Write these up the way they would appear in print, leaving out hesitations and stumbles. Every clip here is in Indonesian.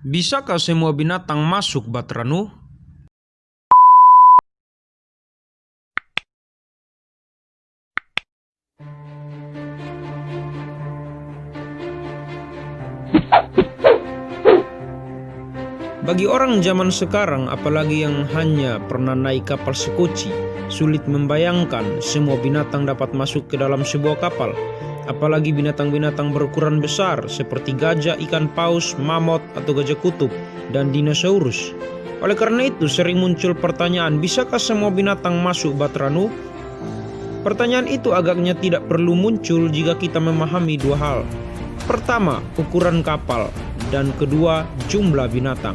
Bisakah semua binatang masuk Batra Nuh? Bagi orang zaman sekarang, apalagi yang hanya pernah naik kapal sekoci, sulit membayangkan semua binatang dapat masuk ke dalam sebuah kapal. Apalagi binatang-binatang berukuran besar seperti gajah, ikan paus, mamut atau gajah kutub, dan dinosaurus. Oleh karena itu sering muncul pertanyaan, bisakah semua binatang masuk Batra Nuh? Pertanyaan itu agaknya tidak perlu muncul jika kita memahami dua hal. Pertama, ukuran kapal, dan kedua, jumlah binatang.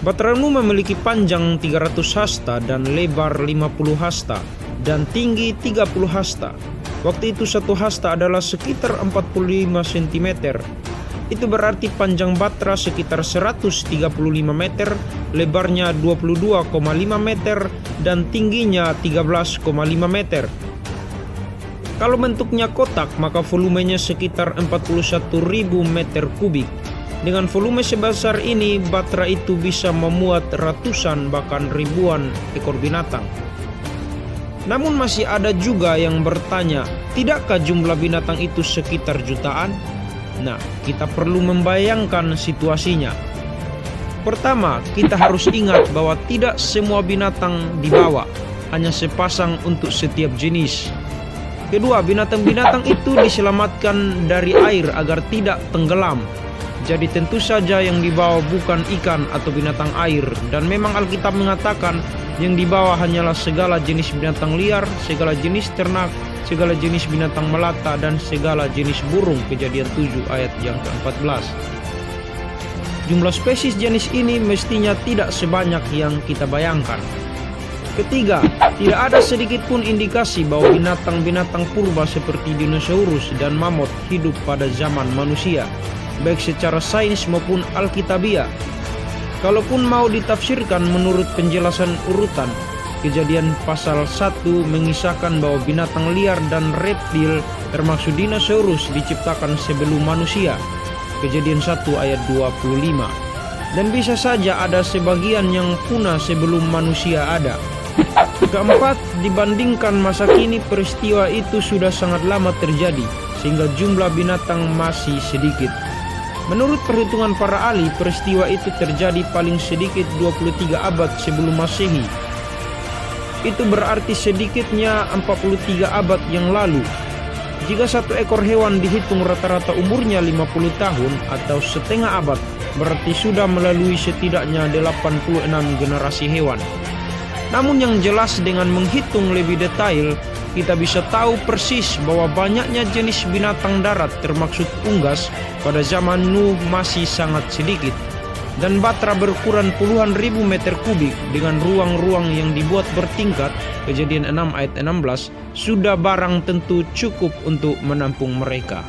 Batra Nuh memiliki panjang 300 hasta dan lebar 50 hasta dan tinggi 30 hasta. Waktu itu satu hasta adalah sekitar 45 cm. Itu berarti panjang Batra sekitar 135 meter, lebarnya 22,5 meter dan tingginya 13,5 meter. Kalau bentuknya kotak, maka volumenya sekitar 41.000 meter kubik. Dengan volume sebesar ini, Batra itu bisa memuat ratusan bahkan ribuan ekor binatang. Namun masih ada juga yang bertanya, tidakkah jumlah binatang itu sekitar jutaan? Nah, kita perlu membayangkan situasinya. Pertama, kita harus ingat bahwa tidak semua binatang dibawa, hanya sepasang untuk setiap jenis. Kedua, binatang-binatang itu diselamatkan dari air agar tidak tenggelam. Jadi tentu saja yang dibawa bukan ikan atau binatang air. Dan memang Alkitab mengatakan yang dibawa hanyalah segala jenis binatang liar, segala jenis ternak, segala jenis binatang melata, dan segala jenis burung. Kejadian 7 ayat yang ke-14. Jumlah spesies jenis ini mestinya tidak sebanyak yang kita bayangkan. Ketiga, tidak ada sedikit pun indikasi bahwa binatang-binatang purba seperti dinosaurus dan mamut hidup pada zaman manusia, baik secara sains maupun alkitabiah. Kalaupun mau ditafsirkan menurut penjelasan urutan, Kejadian pasal 1 mengisahkan bahwa binatang liar dan reptil termasuk dinosaurus diciptakan sebelum manusia. Kejadian 1 ayat 25. Dan bisa saja ada sebagian yang punah sebelum manusia ada. Keempat, dibandingkan masa kini peristiwa itu sudah sangat lama terjadi, sehingga jumlah binatang masih sedikit. Menurut perhitungan para ahli, peristiwa itu terjadi paling sedikit 23 abad sebelum Masehi. Itu berarti sedikitnya 43 abad yang lalu. Jika satu ekor hewan dihitung rata-rata umurnya 50 tahun atau setengah abad, berarti sudah melalui setidaknya 86 generasi hewan. Namun yang jelas dengan menghitung lebih detail, kita bisa tahu persis bahwa banyaknya jenis binatang darat termasuk unggas pada zaman Nuh masih sangat sedikit. Dan Batra berukuran puluhan ribu meter kubik dengan ruang-ruang yang dibuat bertingkat, Kejadian 6 ayat 16, sudah barang tentu cukup untuk menampung mereka.